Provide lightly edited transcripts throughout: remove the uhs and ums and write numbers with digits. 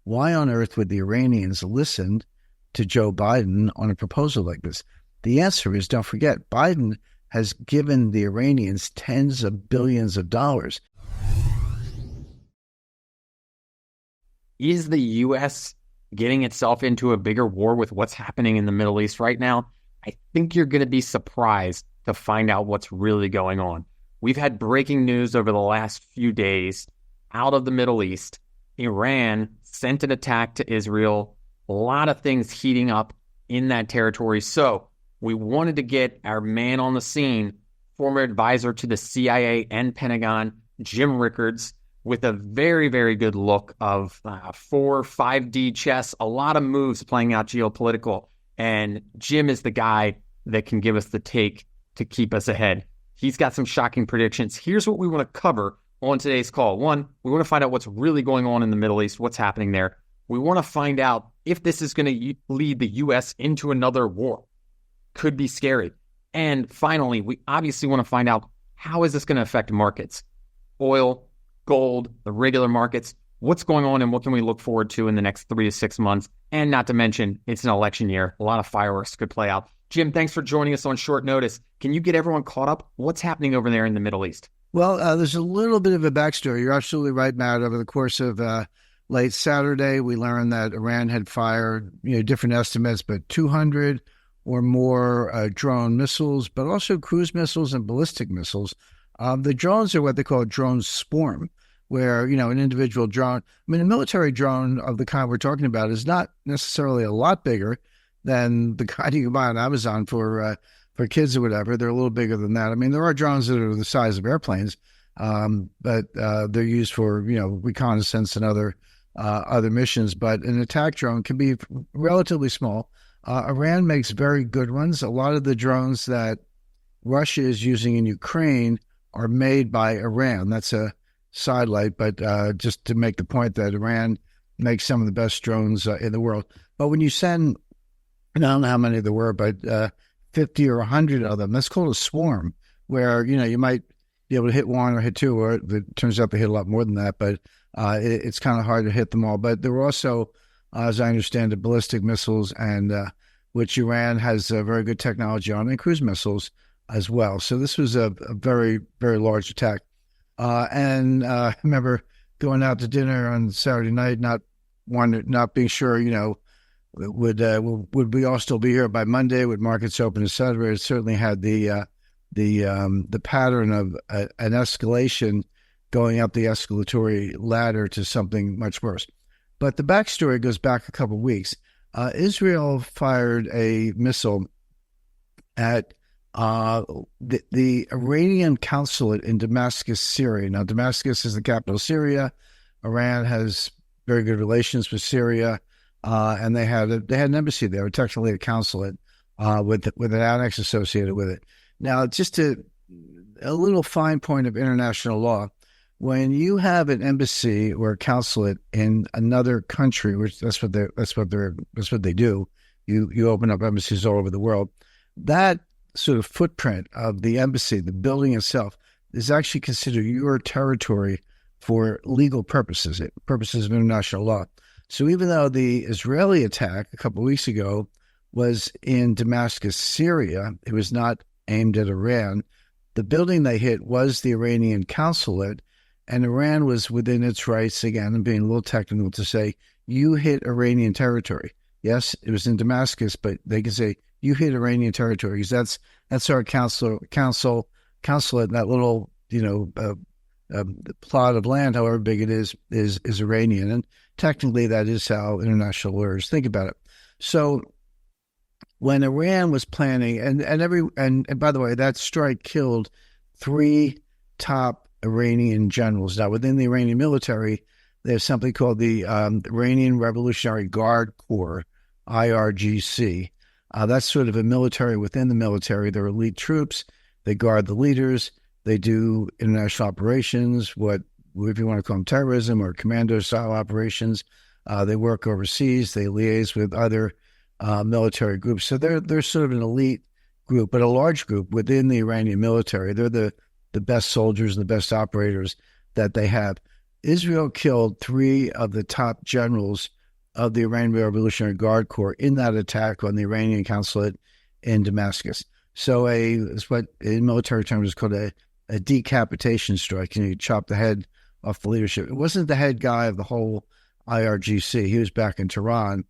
why on earth would the Iranians listen to Joe Biden on a proposal like this? The answer is, don't forget, Biden has given the Iranians tens of billions of dollars. Is the U.S. getting itself into a bigger war with what's happening in the Middle East right now? I think you're going to be surprised to find out what's really going on. We've had breaking news over the last few days out of the Middle East. Iran sent an attack to Israel. A lot of things heating up in that territory. So we wanted to get our man on the scene, former advisor to the CIA and Pentagon, Jim Rickards, with a very, very good look of 4-5D chess, a lot of moves playing out geopolitical. And Jim is the guy that can give us the take to keep us ahead. He's got some shocking predictions. Here's what we want to cover on today's call. One, we want to find out what's really going on in the Middle East, what's happening there. We want to find out if this is going to lead the U.S. into another war. Could be scary. And finally, we obviously want to find out, how is this going to affect markets? Oil, gold, the regular markets, what's going on and what can we look forward to in the next 3 to 6 months? And not to mention, it's an election year. A lot of fireworks could play out. Jim, thanks for joining us on short notice. Can you get everyone caught up? What's happening over there in the Middle East? Well, there's a little bit of a backstory. You're absolutely right, Matt. Over the course of late Saturday, we learned that Iran had fired, different estimates, but 200 or more drone missiles, but also cruise missiles and ballistic missiles. The drones are what they call drone swarm, where, an individual drone, a military drone of the kind we're talking about is not necessarily a lot bigger than the kind you can buy on Amazon for kids or whatever. They're a little bigger than that. There are drones that are the size of airplanes, but they're used for, reconnaissance and other missions. But an attack drone can be relatively small. Iran makes very good ones. A lot of the drones that Russia is using in Ukraine are made by Iran. That's a sidelight, but just to make the point that Iran makes some of the best drones in the world. But when you send, I don't know how many there were, but 50 or 100 of them, that's called a swarm, where, you might be able to hit one or hit two, or it turns out they hit a lot more than that, but it's kind of hard to hit them all. But there were also, as I understand it, ballistic missiles, and which Iran has very good technology on, and cruise missiles as well. So this was a very, very large attack. I remember going out to dinner on Saturday night, not being sure, would we all still be here by Monday? Would markets open, et cetera? It certainly had the pattern of an escalation going up the escalatory ladder to something much worse. But the backstory goes back a couple of weeks. Israel fired a missile at the Iranian consulate in Damascus, Syria. Now, Damascus is the capital of Syria. Iran has very good relations with Syria, and they had an embassy there, technically a consulate, with an annex associated with it. Now, just a little fine point of international law: when you have an embassy or a consulate in another country, which that's what they do, you open up embassies all over the world. That sort of footprint of the embassy, the building itself, is actually considered your territory for legal purposes of international law. So even though the Israeli attack a couple of weeks ago was in Damascus, Syria, it was not aimed at Iran. The building they hit was the Iranian consulate, and Iran was within its rights, again, I'm being a little technical, to say, you hit Iranian territory. Yes, it was in Damascus, but they can say, you hit Iranian territory, because that's our consulate, that little, plot of land, however big it is Iranian. And technically that is how international lawyers think about it. So when Iran was planning, and by the way, that strike killed 3 top Iranian generals. Now, within the Iranian military, there's something called the Iranian Revolutionary Guard Corps, IRGC. That's sort of a military within the military. They're elite troops. They guard the leaders. They do international operations, if you want to call them terrorism or commando-style operations. They work overseas. They liaise with other military groups. So they're sort of an elite group, but a large group within the Iranian military. They're the best soldiers and the best operators that they have. Israel killed 3 of the top generals of the Iranian Revolutionary Guard Corps in that attack on the Iranian consulate in Damascus. So it's what in military terms is called a decapitation strike. You chop the head off the leadership. It wasn't the head guy of the whole IRGC. He was back in Tehran,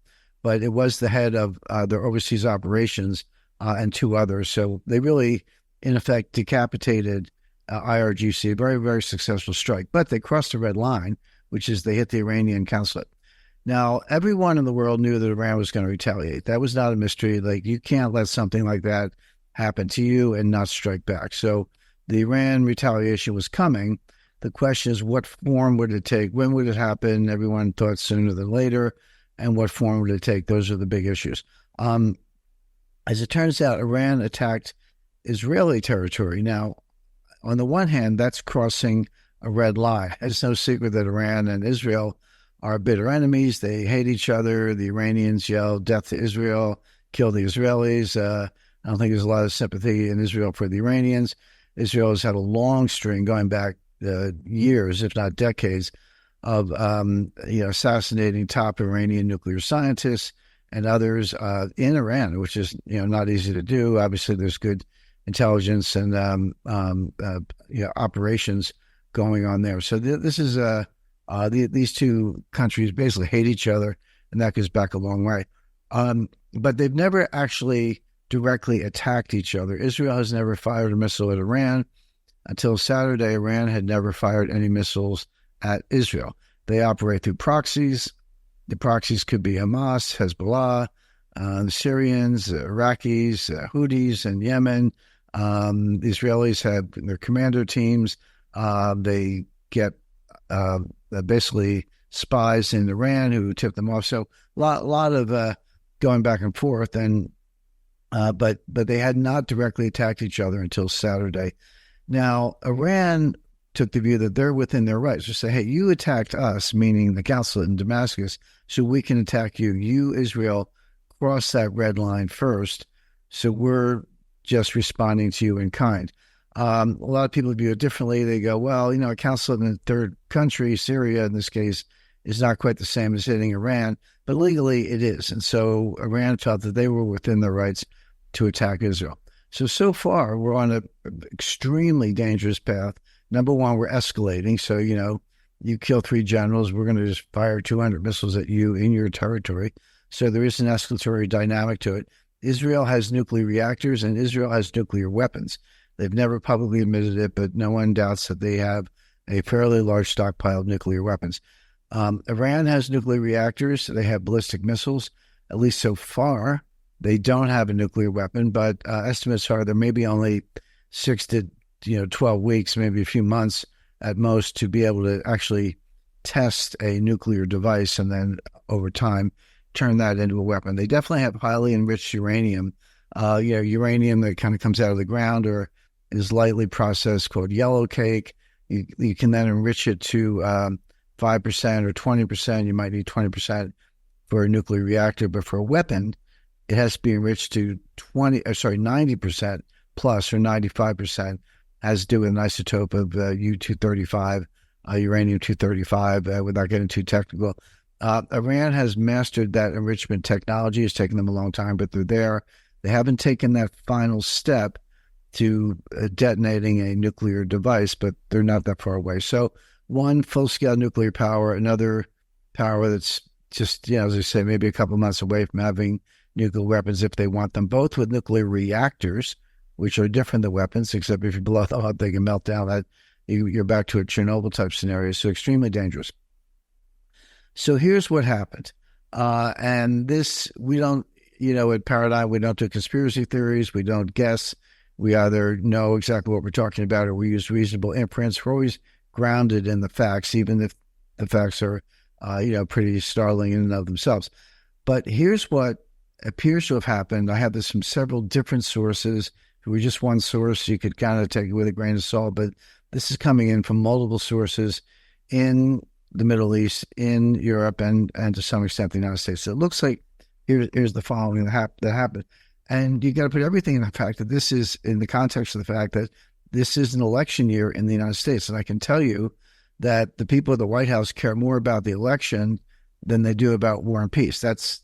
but it was the head of their overseas operations and two others. So they really, in effect, decapitated IRGC, a very, very successful strike. But they crossed the red line, which is they hit the Iranian consulate. Now, everyone in the world knew that Iran was going to retaliate. That was not a mystery. Like, you can't let something like that happen to you and not strike back. So the Iran retaliation was coming. The question is, what form would it take? When would it happen? Everyone thought sooner than later. And what form would it take? Those are the big issues. As it turns out, Iran attacked Israeli territory. Now, on the one hand, that's crossing a red line. It's no secret that Iran and Israel are bitter enemies. They hate each other. The Iranians yell death to Israel, kill the Israelis. I don't think there's a lot of sympathy in Israel for the Iranians. Israel has had a long string going back years, if not decades, of assassinating top Iranian nuclear scientists and others in Iran, which is not easy to do. Obviously, there's good intelligence and operations going on there. So this is these two countries basically hate each other, and that goes back a long way. But they've never actually directly attacked each other. Israel has never fired a missile at Iran. Until Saturday, Iran had never fired any missiles at Israel. They operate through proxies. The proxies could be Hamas, Hezbollah, the Syrians, Iraqis, Houthis in Yemen. The Israelis have their commander teams. They get basically spies in Iran who tip them off. So a lot of going back and forth. But they had not directly attacked each other until Saturday. Now, Iran took the view that they're within their rights to say, hey, you attacked us, meaning the consulate in Damascus, so we can attack you. You, Israel, crossed that red line first, so we're just responding to you in kind. A lot of people view it differently. They go, well, a consulate in a third country, Syria in this case, is not quite the same as hitting Iran, but legally it is. And so Iran felt that they were within their rights to attack Israel. So far, we're on an extremely dangerous path. Number one, we're escalating. So, you kill 3 generals, we're going to just fire 200 missiles at you in your territory. So there is an escalatory dynamic to it. Israel has nuclear reactors and Israel has nuclear weapons. They've never publicly admitted it, but no one doubts that they have a fairly large stockpile of nuclear weapons. Iran has nuclear reactors. They have ballistic missiles. At least so far, they don't have a nuclear weapon, but estimates are there may be only 6 to 12 weeks, maybe a few months at most, to be able to actually test a nuclear device and then over time turn that into a weapon. They definitely have highly enriched uranium, uranium that kind of comes out of the ground or is lightly processed, called yellow cake. You can then enrich it to 5% or 20%. You might need 20% for a nuclear reactor, but for a weapon, it has to be enriched to 90% plus or 95%, has to do with an isotope of U-235, uranium-235, without getting too technical. Iran has mastered that enrichment technology. It's taken them a long time, but they're there. They haven't taken that final step to detonating a nuclear device, but they're not that far away. So one, full-scale nuclear power, another power that's just, as I say, maybe a couple months away from having nuclear weapons if they want them, both with nuclear reactors, which are different than weapons, except if you blow them up, they can melt down. That you're back to a Chernobyl-type scenario, so extremely dangerous. So here's what happened. And this, we don't, at Paradigm, we don't do conspiracy theories. We don't guess. We either know exactly what we're talking about or we use reasonable inference. We're always grounded in the facts, even if the facts are, pretty startling in and of themselves. But here's what appears to have happened. I have this from several different sources. If it were just one source, you could kind of take it with a grain of salt, but this is coming in from multiple sources in the Middle East, in Europe, and to some extent the United States. So it looks like here's the following that happened. And you got to put everything in the fact that this is in the context of the fact that this is an election year in the United States. And I can tell you that the people at the White House care more about the election than they do about war and peace. That's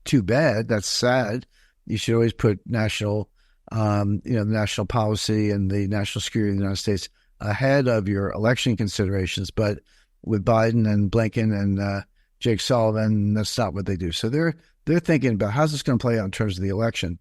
too bad. That's sad. You should always put national, the national policy and the national security of the United States ahead of your election considerations. But with Biden and Blinken and Jake Sullivan, that's not what they do. So they're thinking about how's this going to play out in terms of the election.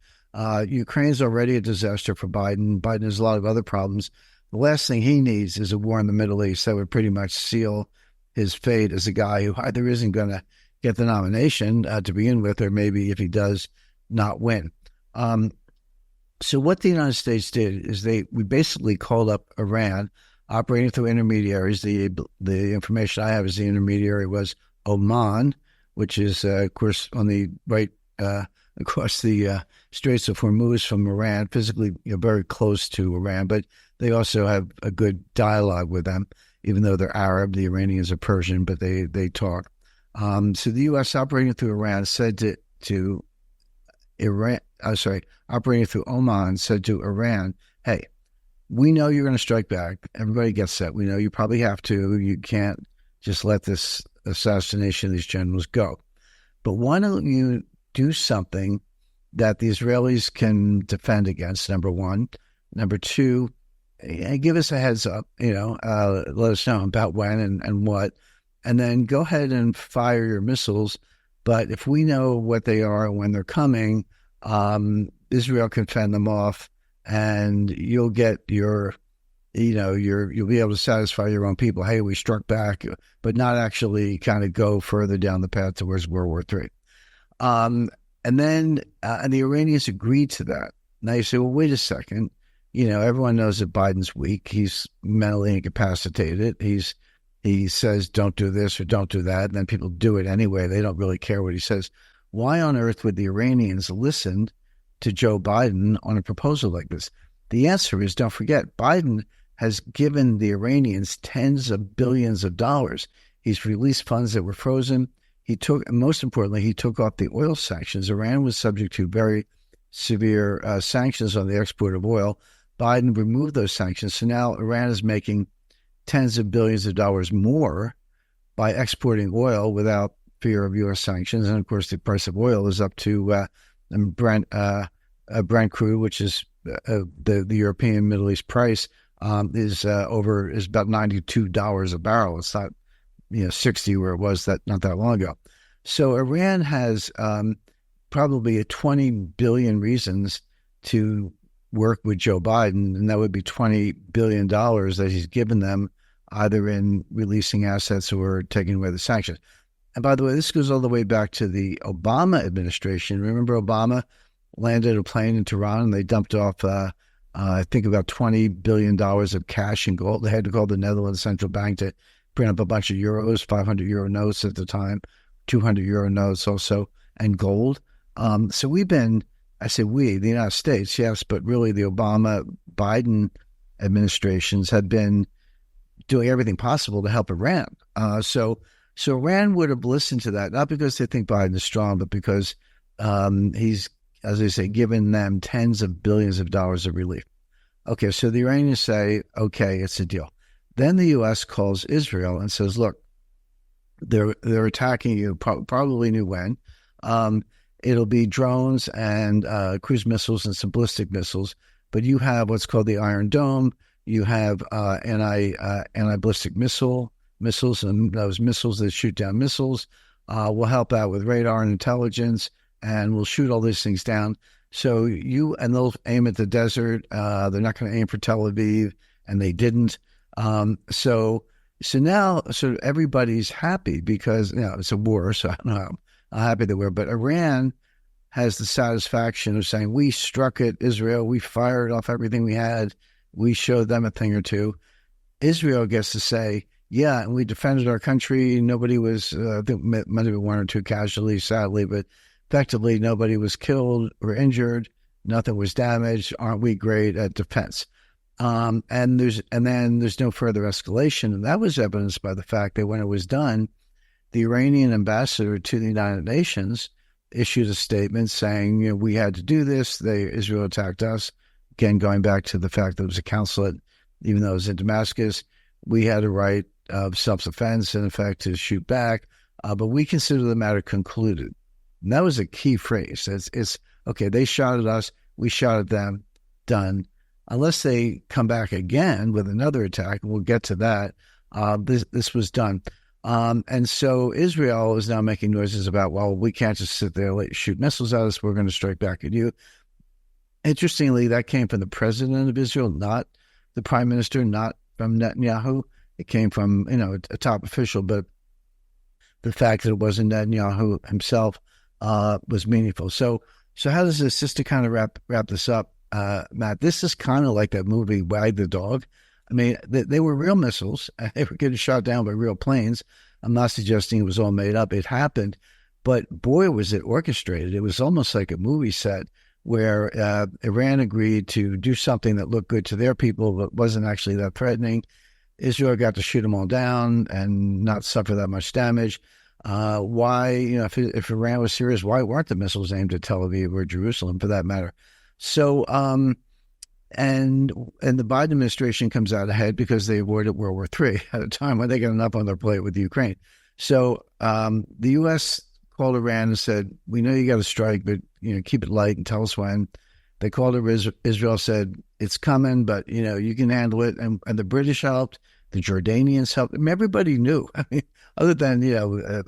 Ukraine's already a disaster for Biden. Biden has a lot of other problems. The last thing he needs is a war in the Middle East that would pretty much seal his fate as a guy who either isn't going to get the nomination to begin with, or maybe if he does, not win. So what the United States did is we basically called up Iran, operating through intermediaries. The information I have is the intermediary was Oman, which is, of course, on the right across the Straits of Hormuz from Iran, physically very close to Iran, but they also have a good dialogue with them, even though they're Arab. The Iranians are Persian, but they talk. So the U.S. operating through Iran said to Iran, operating through Oman said to Iran, hey, we know you're going to strike back. Everybody gets that. We know you probably have to. You can't just let this assassination of these generals go. But why don't you do something that the Israelis can defend against, number one. Number two, give us a heads up, let us know about when and what. And then go ahead and fire your missiles. But if we know what they are and when they're coming, Israel can fend them off, and you'll get you'll be able to satisfy your own people. Hey, we struck back, but not actually kind of go further down the path towards World War III. And then the Iranians agreed to that. Now you say, well, wait a second. Everyone knows that Biden's weak. He's mentally incapacitated. He says, don't do this or don't do that. And then people do it anyway. They don't really care what he says. Why on earth would the Iranians listen to Joe Biden on a proposal like this? The answer is, don't forget, Biden has given the Iranians tens of billions of dollars. He's released funds that were frozen. Most importantly, he took off the oil sanctions. Iran was subject to very severe sanctions on the export of oil. Biden removed those sanctions. So now Iran is making tens of billions of dollars more by exporting oil without fear of U.S. sanctions. And of course, the price of oil is up to Brent crude, which is the European Middle East price, is about $92 a barrel. It's not 60 where it was not that long ago. So Iran has probably 20 billion reasons to work with Joe Biden, and that would be $20 billion that he's given them, either in releasing assets or taking away the sanctions. And by the way, this goes all the way back to the Obama administration. Remember, Obama landed a plane in Tehran, and they dumped off, I think, about $20 billion of cash and gold. They had to call the Netherlands Central Bank to print up a bunch of euros, 500 euro notes at the time, 200 euro notes also, and gold. So we've been, I say we, the United States, yes, but really the Obama-Biden administrations had been doing everything possible to help Iran. So Iran would have listened to that, not because they think Biden is strong, but because he's, as I say, given them tens of billions of dollars of relief. Okay, so the Iranians say, okay, it's a deal. Then the U.S. calls Israel and says, look, they're attacking you, probably knew when. It'll be drones and cruise missiles and some ballistic missiles, but you have what's called the Iron Dome. You have anti-ballistic missiles, and those missiles that shoot down missiles will help out with radar and intelligence, and we'll shoot all these things down. So they'll aim at the desert. They're not going to aim for Tel Aviv, and they didn't. So now everybody's happy because it's a war. So I don't know how happy they were, but Iran has the satisfaction of saying, we struck at Israel, we fired off everything we had, we showed them a thing or two. Israel gets to say, yeah, and we defended our country. Nobody was, I think might have been one or two casualties, sadly, but effectively nobody was killed or injured. Nothing was damaged. Aren't we great at defense? And then there's no further escalation. And that was evidenced by the fact that when it was done, the Iranian ambassador to the United Nations issued a statement saying, we had to do this. Israel attacked us. Again, going back to the fact that it was a consulate, even though it was in Damascus, we had a right of self-defense, in effect, to shoot back. but we consider the matter concluded. And that was a key phrase. It's okay, they shot at us, we shot at them, done. Unless they come back again with another attack, and we'll get to that, this was done. And so Israel is now making noises about, well, we can't just sit there and shoot missiles at us. We're going to strike back at you. Interestingly, that came from the president of Israel, not the prime minister, not from Netanyahu. It came from, a top official, but the fact that it wasn't Netanyahu himself was meaningful. So how does this, just to kind of wrap this up, Matt, this is kind of like that movie Wag the Dog. I mean, they were real missiles. They were getting shot down by real planes. I'm not suggesting it was all made up. It happened. But boy, was it orchestrated. It was almost like a movie set where Iran agreed to do something that looked good to their people but wasn't actually that threatening. Israel got to shoot them all down and not suffer that much damage. Why, if Iran was serious, why weren't the missiles aimed at Tel Aviv or Jerusalem for that matter? So, and the Biden administration comes out ahead because they avoided World War III at a time when they got enough on their plate with Ukraine. So the U.S. called Iran and said, we know you got to strike, but keep it light and tell us when. They called Israel, said it's coming, but you can handle it. And the British helped, the Jordanians helped. I mean, everybody knew. I mean, other than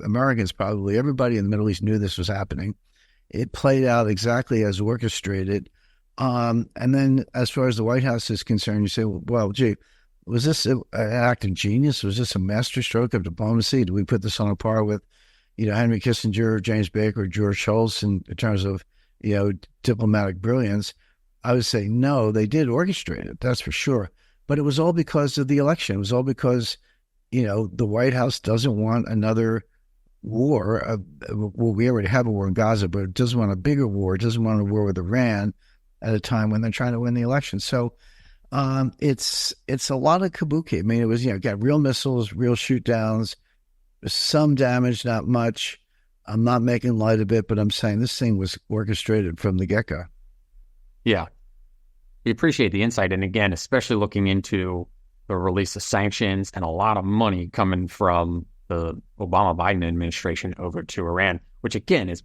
Americans, probably everybody in the Middle East knew this was happening. It played out exactly as orchestrated. And then as far as the White House is concerned, you say, well, gee, was this an act of genius? Was this a masterstroke of diplomacy? Do we put this on a par with, Henry Kissinger, James Baker, George Shultz in terms of, diplomatic brilliance? I would say no, they did orchestrate it, that's for sure. But it was all because of the election. It was all because, the White House doesn't want another war. Well, we already have a war in Gaza, but it doesn't want a bigger war. It doesn't want a war with Iran at a time when they're trying to win the election. So it's a lot of kabuki. I mean, it was, got real missiles, real shoot downs, some damage, not much. I'm not making light of it, but I'm saying this thing was orchestrated from the get-go. Yeah. We appreciate the insight. And again, especially looking into the release of sanctions and a lot of money coming from the Obama-Biden administration over to Iran, which again is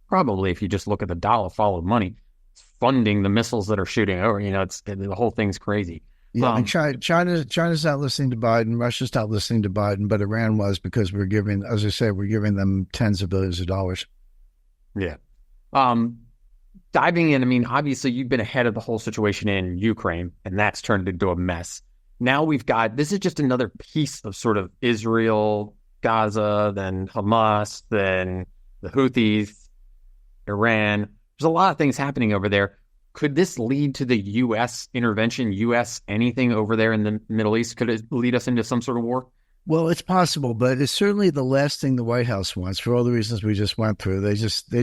probably, if you just look at the dollar followed money, it's funding the missiles that are shooting over. The whole thing's crazy. Yeah, and China's not listening to Biden. Russia's not listening to Biden, but Iran was, because we're giving, as I said, we're giving them tens of billions of dollars. Yeah. Diving in, I mean, obviously you've been ahead of the whole situation in Ukraine, and that's turned into a mess. Now this is just another piece of sort of Israel, Gaza, then Hamas, then the Houthis, Iran. There's a lot of things happening over there. Could this lead to the U.S. intervention, U.S. anything over there in the Middle East? Could it lead us into some sort of war? Well, it's possible, but it's certainly the last thing the White House wants for all the reasons we just went through. They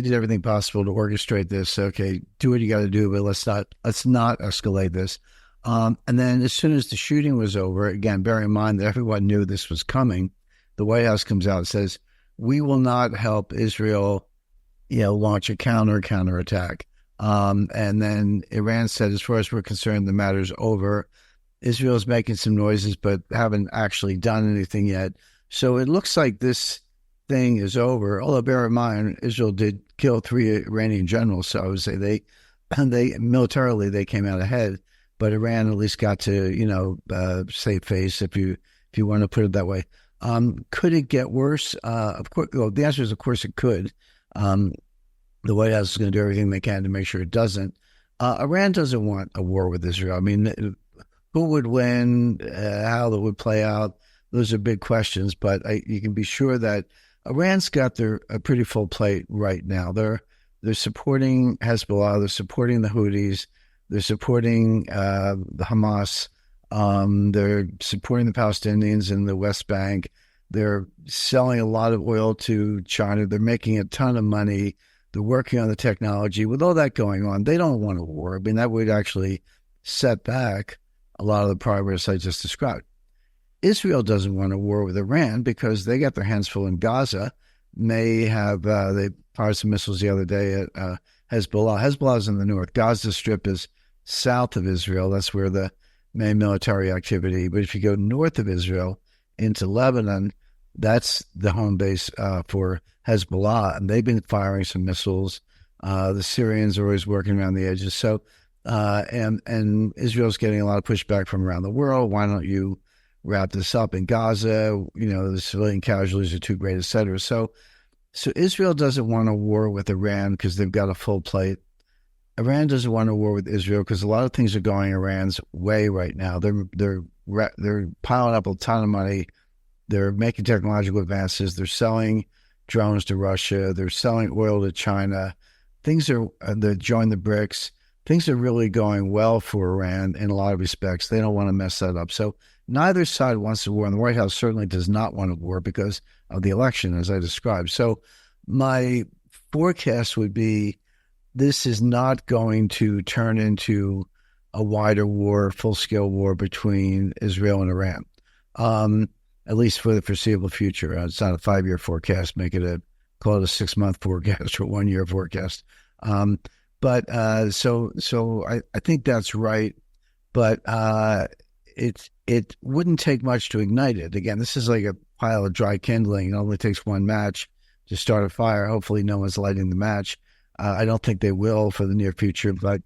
did everything possible to orchestrate this. Okay, do what you got to do, but let's not escalate this. And then as soon as the shooting was over, again, bear in mind that everyone knew this was coming, the White House comes out and says, we will not help Israel, launch a counterattack. And then Iran said, as far as we're concerned, the matter's over. Israel's making some noises, but haven't actually done anything yet. So it looks like this thing is over. Although bear in mind, Israel did kill 3 Iranian generals. So I would say they militarily, they came out ahead, but Iran at least got to, save face, if you want to put it that way. Could it get worse? Of course, well, the answer is, of course, it could. The White House is going to do everything they can to make sure it doesn't. Iran doesn't want a war with Israel. I mean, who would win, how that would play out, those are big questions. But you can be sure that Iran's got a pretty full plate right now. They're supporting Hezbollah, they're supporting the Houthis, they're supporting the Hamas, they're supporting the Palestinians in the West Bank. They're selling a lot of oil to China. They're making a ton of money. They're working on the technology. With all that going on, they don't want a war. I mean, that would actually set back a lot of the progress I just described. Israel doesn't want a war with Iran because they got their hands full in Gaza. They fired some missiles the other day at Hezbollah. Hezbollah is in the north. Gaza Strip is south of Israel. That's where the main military activity. But if you go north of Israel into Lebanon, That's the home base for Hezbollah, and they've been firing some missiles. The Syrians are always working around the edges. So, and Israel's getting a lot of pushback from around the world. Why don't you wrap this up in Gaza? The civilian casualties are too great, et cetera. So Israel doesn't want a war with Iran because they've got a full plate. Iran doesn't want a war with Israel because a lot of things are going Iran's way right now. They're piling up a ton of money. They're making technological advances. They're selling drones to Russia. They're selling oil to China. They joined the BRICS. Things are really going well for Iran in a lot of respects. They don't want to mess that up. So neither side wants a war, and the White House certainly does not want a war because of the election, as I described. So my forecast would be this is not going to turn into a wider war, full-scale war between Israel and Iran, at least for the foreseeable future. It's not a 5-year forecast. Call it a 6-month forecast or 1-year forecast. So I think that's right. But it wouldn't take much to ignite it. Again, this is like a pile of dry kindling. It only takes one match to start a fire. Hopefully no one's lighting the match. I don't think they will for the near future, but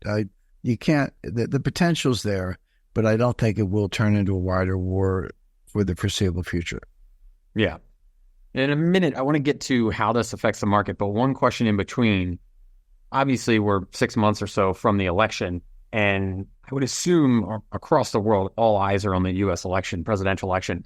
you can't, the potential's there, but I don't think it will turn into a wider war for the foreseeable future. Yeah. In a minute, I want to get to how this affects the market, but one question in between. Obviously, we're 6 months or so from the election, and I would assume across the world, all eyes are on the U.S. election, presidential election.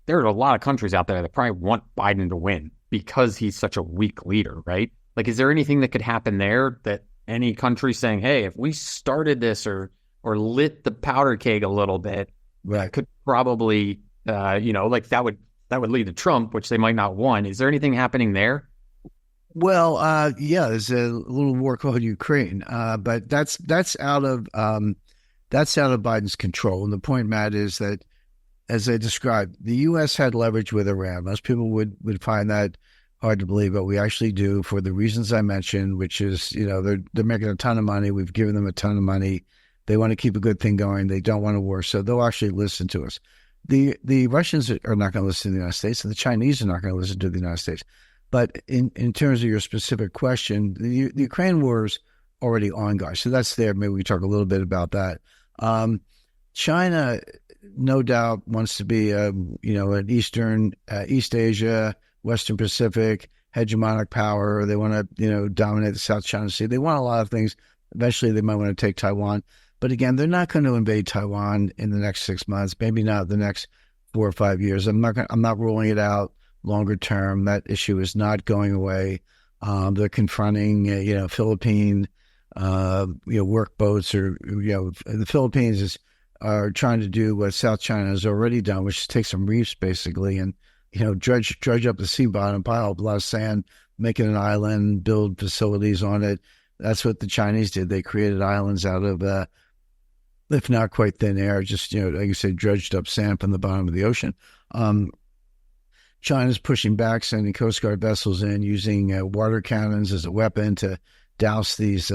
There are a lot of countries out there that probably want Biden to win because he's such a weak leader, right? Like, is there anything that could happen there that any country saying, hey, if we started this or lit the powder keg a little bit, right, could probably, like that would lead to Trump, which they might not want. Is there anything happening there? Well, yeah, there's a little war called Ukraine, but that's out of Biden's control. And the point, Matt, is that, as I described, the U.S. had leverage with Iran. Most people would find that hard to believe, but we actually do for the reasons I mentioned, which is, they're making a ton of money. We've given them a ton of money. They want to keep a good thing going. They don't want a war, so they'll actually listen to us. The Russians are not going to listen to the United States, and the Chinese are not going to listen to the United States. But in terms of your specific question, the Ukraine war is already on, guys. So that's there. Maybe we talk a little bit about that. China, no doubt, wants to be, an East Asia, Western Pacific hegemonic power. They want to, dominate the South China Sea. They want a lot of things. Eventually, they might want to take Taiwan. But again, they're not going to invade Taiwan in the next 6 months. Maybe not the next 4 or 5 years. I'm not ruling it out. Longer term, that issue is not going away. They're confronting, Philippine, work boats, or the Philippines are trying to do what South China has already done, which is take some reefs basically and dredge up the sea bottom, pile up a lot of sand, make it an island, build facilities on it. That's what the Chinese did. They created islands out of, if not quite thin air, just like you said, dredged up sand from the bottom of the ocean. China's pushing back, sending Coast Guard vessels in, using water cannons as a weapon to douse these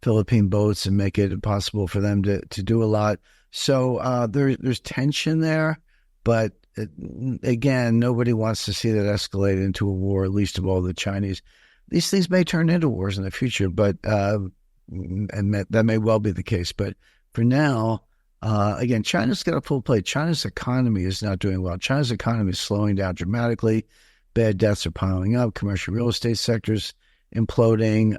Philippine boats and make it impossible for them to do a lot. So there's tension there, but again, nobody wants to see that escalate into a war, least of all the Chinese. These things may turn into wars in the future, but and that may well be the case. But for now, again, China's got a full plate. China's economy is not doing well. China's economy is slowing down dramatically. Bad debts are piling up. Commercial real estate sector's imploding.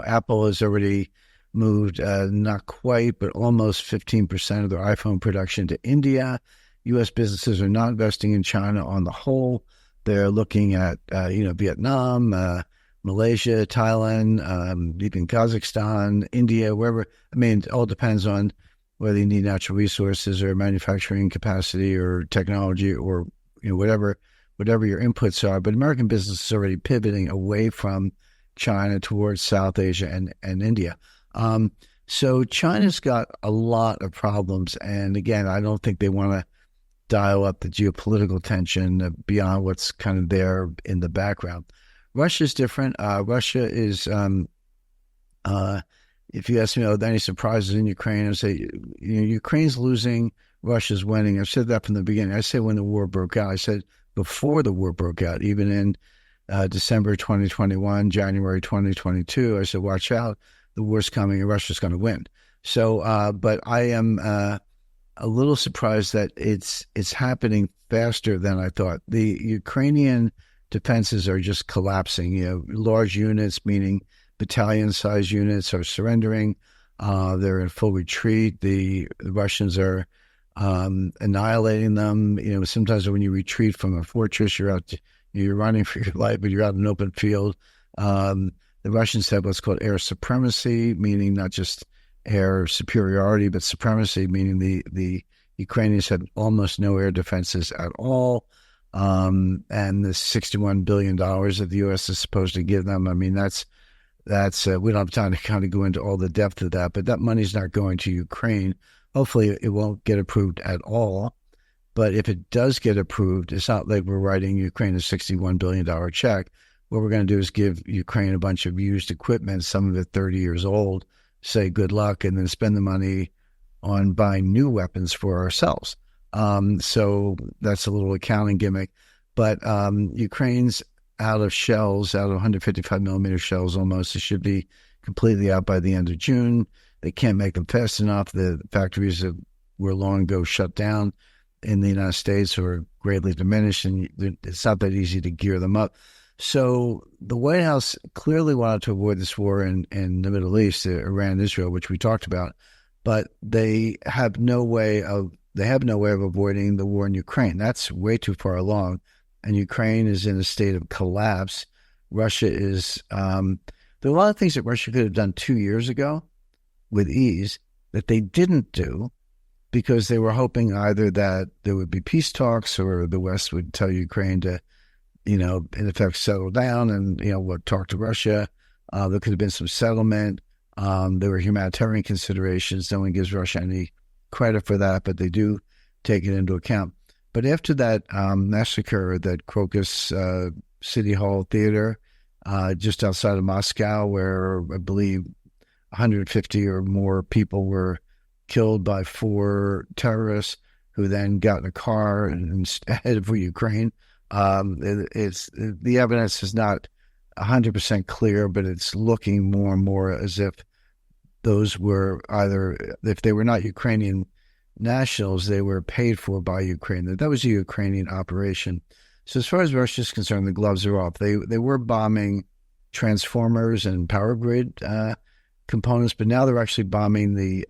Apple has already moved, not quite, but almost 15% of their iPhone production to India. U.S. businesses are not investing in China on the whole. They're looking at, Vietnam, Malaysia, Thailand, even Kazakhstan, India, wherever. I mean, it all depends on whether you need natural resources or manufacturing capacity or technology or whatever your inputs are. But American business is already pivoting away from China towards South Asia and India. So China's got a lot of problems. And again, I don't think they want to dial up the geopolitical tension beyond what's kind of there in the background. Russia's different. Russia is, if you ask me, are there any surprises in Ukraine? I say, Ukraine's losing, Russia's winning. I've said that from the beginning. I said when the war broke out, I said before the war broke out, even in December 2021, January 2022. I said, watch out, the war's coming and Russia's going to win. So, but I am a little surprised that it's happening faster than I thought. The Ukrainian defenses are just collapsing. Large units, meaning battalion-sized units, are surrendering. They're in full retreat. The Russians are annihilating them. Sometimes when you retreat from a fortress, you're running for your life, but you're out in an open field. The Russians have what's called air supremacy, meaning not just air superiority, but supremacy, meaning the Ukrainians have almost no air defenses at all. And the $61 billion that the U.S. is supposed to give them, I mean, that's we don't have time to kind of go into all the depth of that, but that money's not going to Ukraine. Hopefully it won't get approved at all. But if it does get approved, it's not like we're writing Ukraine a $61 billion check. What we're going to do is give Ukraine a bunch of used equipment, some of it 30 years old, say good luck, and then spend the money on buying new weapons for ourselves. So that's a little accounting gimmick. But Ukraine's out of shells, out of 155 millimeter shells almost. It should be completely out by the end of June. They can't make them fast enough. The factories that were long ago shut down in the United States are greatly diminished, and it's not that easy to gear them up. So the White House clearly wanted to avoid this war in the Middle East, Iran, Israel, which we talked about, but they have no way of avoiding the war in Ukraine. That's way too far along, and Ukraine is in a state of collapse. Russia is there are a lot of things that Russia could have done 2 years ago with ease that they didn't do because they were hoping either that there would be peace talks or the West would tell Ukraine to in effect, settle down and, talk to Russia. There could have been some settlement. There were humanitarian considerations. No one gives Russia any credit for that, but they do take it into account. But after that massacre, that Crocus City Hall Theater, just outside of Moscow, where I believe 150 or more people were killed by 4 terrorists who then got in a car and headed for Ukraine. The evidence is not 100% clear, but it's looking more and more as if those were if they were not Ukrainian nationals, they were paid for by Ukraine. That was a Ukrainian operation. So as far as Russia is concerned, the gloves are off. They were bombing transformers and power grid components, but now they're actually bombing the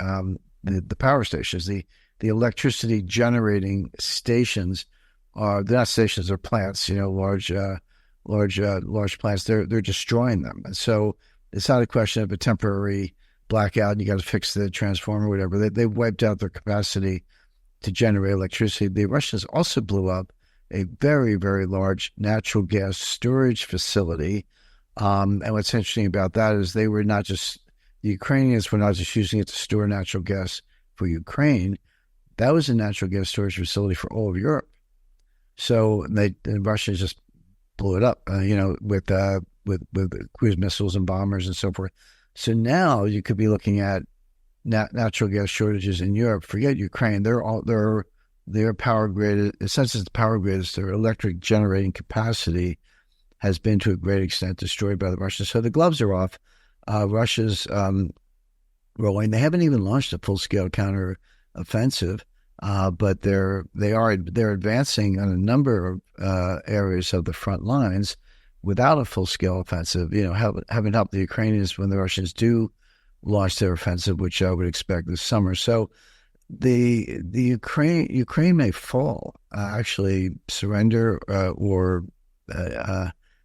power stations, the electricity generating stations. They're not stations, they're plants, large plants. They're destroying them. And so it's not a question of a temporary blackout and you got to fix the transformer or whatever. They've wiped out their capacity to generate electricity. The Russians also blew up a very, very large natural gas storage facility. And what's interesting about that is the Ukrainians were not just using it to store natural gas for Ukraine. That was a natural gas storage facility for all of Europe. So the Russians just blew it up, with cruise missiles and bombers and so forth. So now you could be looking at natural gas shortages in Europe. Forget Ukraine; their power grid, since it's the power grids, their electric generating capacity has been to a great extent destroyed by the Russians. So the gloves are off. Russia's rolling. They haven't even launched a full-scale counter-offensive. But they're advancing on a number of areas of the front lines without a full-scale offensive, having helped the Ukrainians when the Russians do launch their offensive, which I would expect this summer. So the Ukraine may fall, actually surrender, or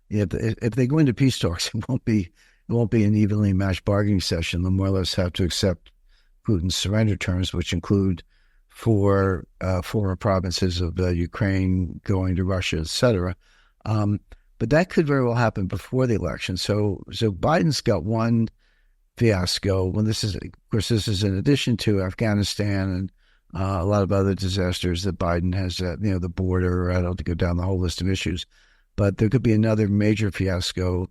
if they go into peace talks, it won't be an evenly matched bargaining session. They'll more or less have to accept Putin's surrender terms, which include 4 former provinces of Ukraine going to Russia, etc. But that could very well happen before the election. So Biden's got one fiasco. When this is in addition to Afghanistan and a lot of other disasters that Biden has, the border. I don't have to go down the whole list of issues, but there could be another major fiasco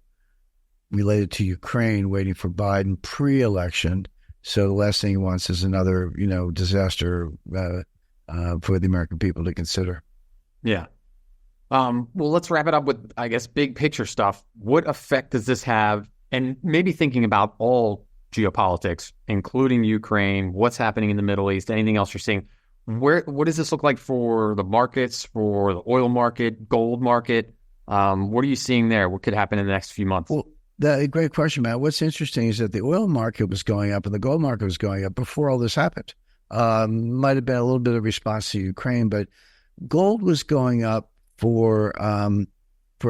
related to Ukraine waiting for Biden pre-election. So the last thing he wants is another, disaster for the American people to consider. Yeah. Well, let's wrap it up with, I guess, big picture stuff. What effect does this have? And maybe thinking about all geopolitics, including Ukraine, what's happening in the Middle East, anything else you're seeing. What does this look like for the markets, for the oil market, gold market? What are you seeing there? What could happen in the next few months? Well, great question, Matt. What's interesting is that the oil market was going up and the gold market was going up before all this happened. Might have been a little bit of response to Ukraine, but gold was going up for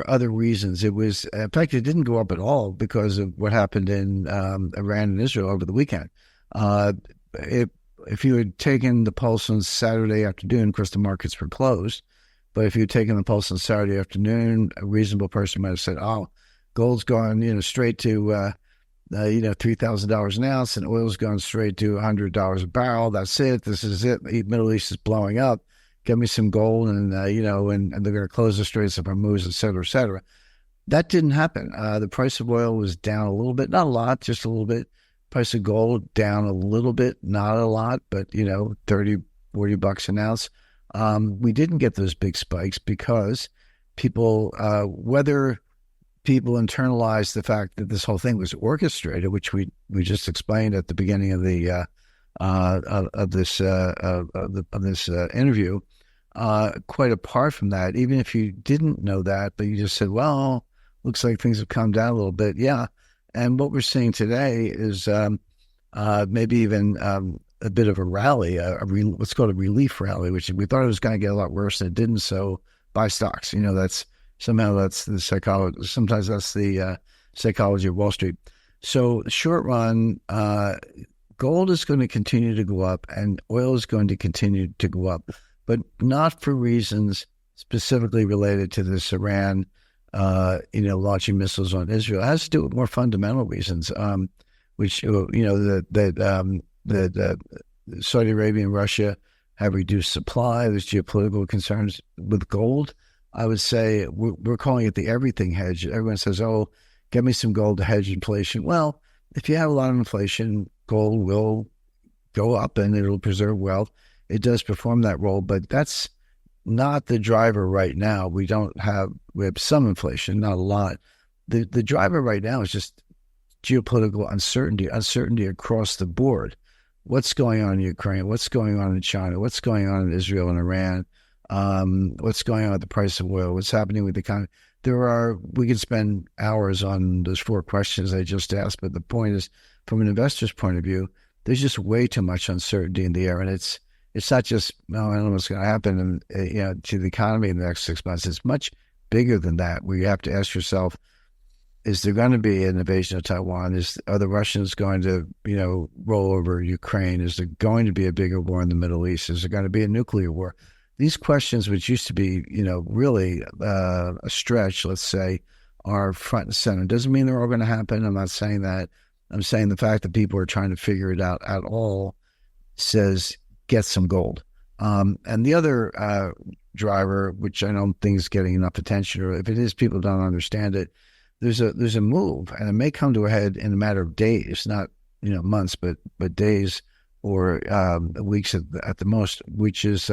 other reasons. It was, in fact, it didn't go up at all because of what happened in Iran and Israel over the weekend. If you had taken the pulse on Saturday afternoon, of course, the markets were closed. But if you had taken the pulse on Saturday afternoon, a reasonable person might have said, "Oh, gold's gone, straight to $3,000 an ounce, and oil's gone straight to $100 a barrel. That's it. This is it. The Middle East is blowing up. Get me some gold, and and they're going to close the Straits of Hormuz, et cetera, et cetera." That didn't happen. The price of oil was down a little bit, not a lot, just a little bit. Price of gold down a little bit, not a lot, but 30, $40 an ounce. We didn't get those big spikes because people, whether people internalized the fact that this whole thing was orchestrated, which we just explained at the beginning of the of this interview. Quite apart from that, even if you didn't know that, but you just said, "Well, looks like things have calmed down a little bit," yeah. And what we're seeing today is maybe even a bit of a rally, what's called a relief rally, which we thought it was going to get a lot worse, and it didn't. So buy stocks. That's the psychology. Sometimes that's the psychology of Wall Street. So short run, gold is going to continue to go up, and oil is going to continue to go up, but not for reasons specifically related to this Iran, launching missiles on Israel. It has to do with more fundamental reasons, which that Saudi Arabia and Russia have reduced supply. There's geopolitical concerns with gold. I would say we're calling it the everything hedge. Everyone says, "Oh, get me some gold to hedge inflation." Well, if you have a lot of inflation, gold will go up and it'll preserve wealth. It does perform that role, but that's not the driver right now. We have some inflation, not a lot. The driver right now is just geopolitical uncertainty across the board. What's going on in Ukraine? What's going on in China? What's going on in Israel and Iran? What's going on with the price of oil? What's happening with the economy? We could spend hours on those 4 questions I just asked, but the point is, from an investor's point of view, there's just way too much uncertainty in the air, and it's not just, I don't know what's going to happen to the economy in the next 6 months. It's much bigger than that, where you have to ask yourself, is there going to be an invasion of Taiwan? Are the Russians going to, roll over Ukraine? Is there going to be a bigger war in the Middle East? Is there going to be a nuclear war? These questions, which used to be, really a stretch, let's say, are front and center. Doesn't mean they're all going to happen. I'm not saying that. I'm saying the fact that people are trying to figure it out at all says get some gold. And the other driver, which I don't think is getting enough attention, or if it is, people don't understand it. There's a move, and it may come to a head in a matter of days, not months, but days or weeks at the most. Which is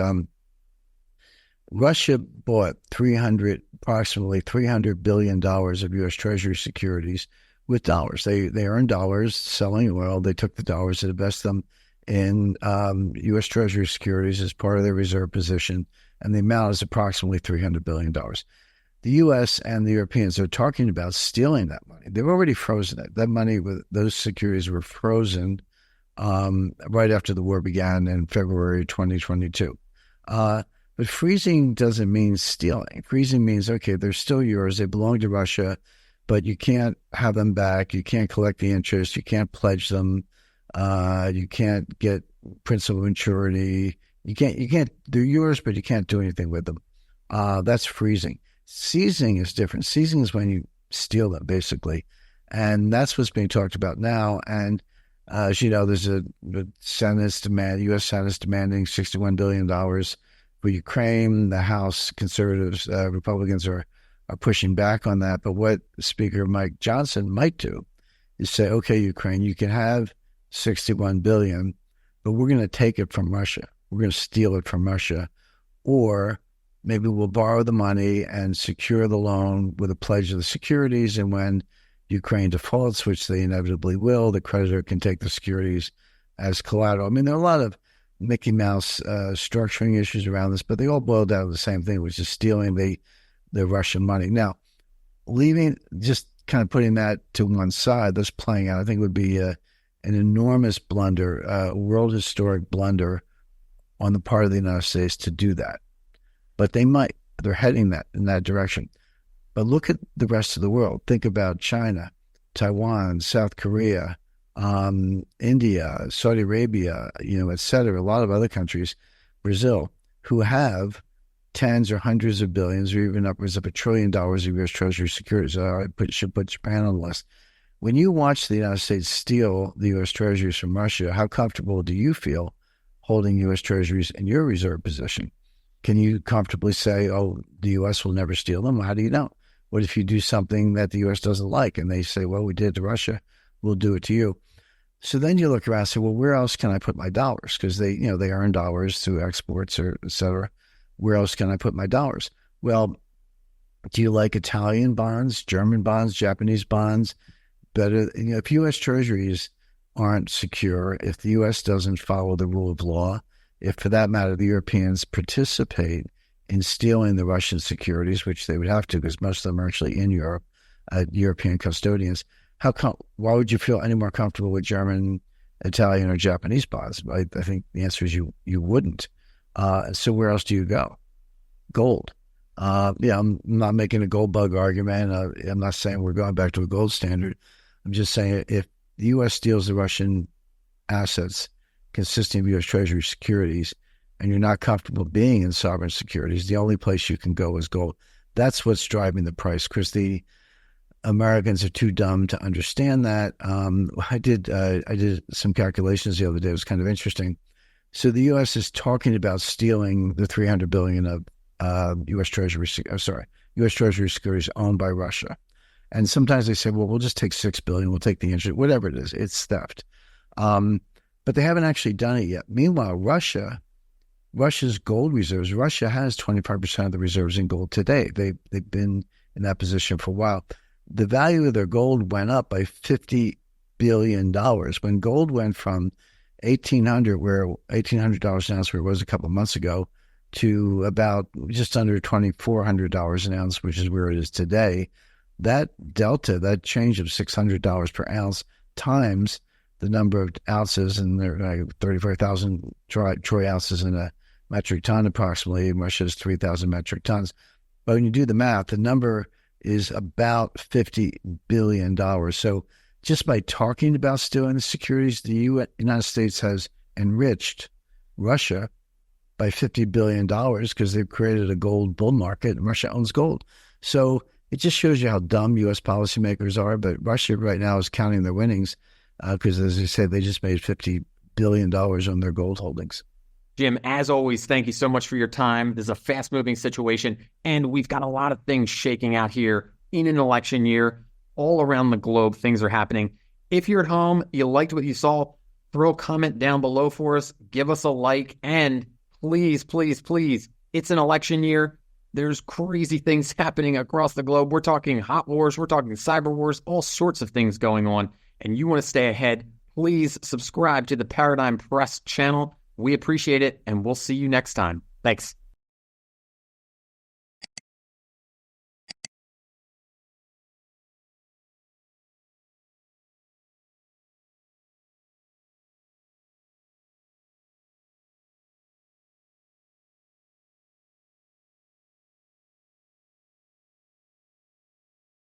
Russia bought approximately $300 billion of U.S. Treasury securities with dollars. They earned dollars selling oil. They took the dollars and invested them in U.S. Treasury securities as part of their reserve position, and the amount is approximately $300 billion. The U.S. and the Europeans are talking about stealing that money. They've already frozen it. That money, those securities were frozen right after the war began in February 2022. But freezing doesn't mean stealing. Freezing means, okay, they're still yours. They belong to Russia, but you can't have them back. You can't collect the interest. You can't pledge them. You can't get principal maturity. You can't, they're yours, but you can't do anything with them. That's freezing. Seizing is different. Seizing is when you steal them, basically. And that's what's being talked about now. And as you know, there's the Senate's demand, U.S. Senate's demanding $61 billion for Ukraine. The House conservatives, Republicans are pushing back on that. But what Speaker Mike Johnson might do is say, okay, Ukraine, you can have $61 billion, but we're going to take it from Russia. We're going to steal it from Russia, or maybe we'll borrow the money and secure the loan with a pledge of the securities. And when Ukraine defaults, which they inevitably will, the creditor can take the securities as collateral. I mean, there are a lot of Mickey Mouse structuring issues around this, but they all boil down to the same thing, which is stealing the Russian money. Now, just kind of putting that to one side, this playing out, I think would be an enormous blunder, a world historic blunder on the part of the United States to do that. But they might. They're heading in that direction. But look at the rest of the world. Think about China, Taiwan, South Korea, India, Saudi Arabia, et cetera, a lot of other countries, Brazil, who have tens or hundreds of billions or even upwards of $1 trillion of U.S. Treasury securities. I should put Japan on the list. When you watch the United States steal the U.S. Treasuries from Russia, how comfortable do you feel holding U.S. Treasuries in your reserve position? Can you comfortably say, oh, the U.S. will never steal them? How do you know? What if you do something that the U.S. doesn't like and they say, well, we did it to Russia, we'll do it to you? So then you look around and say, well, where else can I put my dollars? Because they earn dollars through exports or et cetera. Where else can I put my dollars? Well, do you like Italian bonds, German bonds, Japanese bonds? Better, if U.S. Treasuries aren't secure, if the U.S. doesn't follow the rule of law, if for that matter the Europeans participate in stealing the Russian securities, which they would have to because most of them are actually in Europe, European custodians, why would you feel any more comfortable with German, Italian, or Japanese bonds? I think the answer is you wouldn't. So where else do you go? Gold. I'm not making a gold bug argument. I'm not saying we're going back to a gold standard. I'm just saying if the U.S. steals the Russian assets consisting of U.S. Treasury securities and you're not comfortable being in sovereign securities, the only place you can go is gold. That's what's driving the price, because the Americans are too dumb to understand that. I did some calculations the other day. It was kind of interesting. So the U.S. is talking about stealing the $300 billion of U.S. Treasury securities owned by Russia. And sometimes they say, well, we'll just take $6 billion, we'll take the interest, whatever it is, it's theft. But they haven't actually done it yet. Meanwhile, Russia's gold reserves, Russia has 25% of the reserves in gold today. They've been in that position for a while. The value of their gold went up by $50 billion. When gold went from $1,800 an ounce, where it was a couple of months ago, to about just under $2,400 an ounce, which is where it is today, that delta, that change of $600 per ounce times the number of ounces, and there are 34,000 troy ounces in a metric ton approximately. Russia has 3,000 metric tons. But when you do the math, the number is about $50 billion. So just by talking about stealing the securities, the United States has enriched Russia by $50 billion because they've created a gold bull market, and Russia owns gold. So it just shows you how dumb U.S. policymakers are. But Russia right now is counting their winnings because, as I said, they just made $50 billion on their gold holdings. Jim, as always, thank you so much for your time. This is a fast-moving situation, and we've got a lot of things shaking out here in an election year. All around the globe, things are happening. If you're at home, you liked what you saw, throw a comment down below for us, give us a like, and please, please, please, it's an election year. There's crazy things happening across the globe. We're talking hot wars, we're talking cyber wars, all sorts of things going on, and you want to stay ahead, please subscribe to the Paradigm Press channel. We appreciate it, and we'll see you next time. Thanks.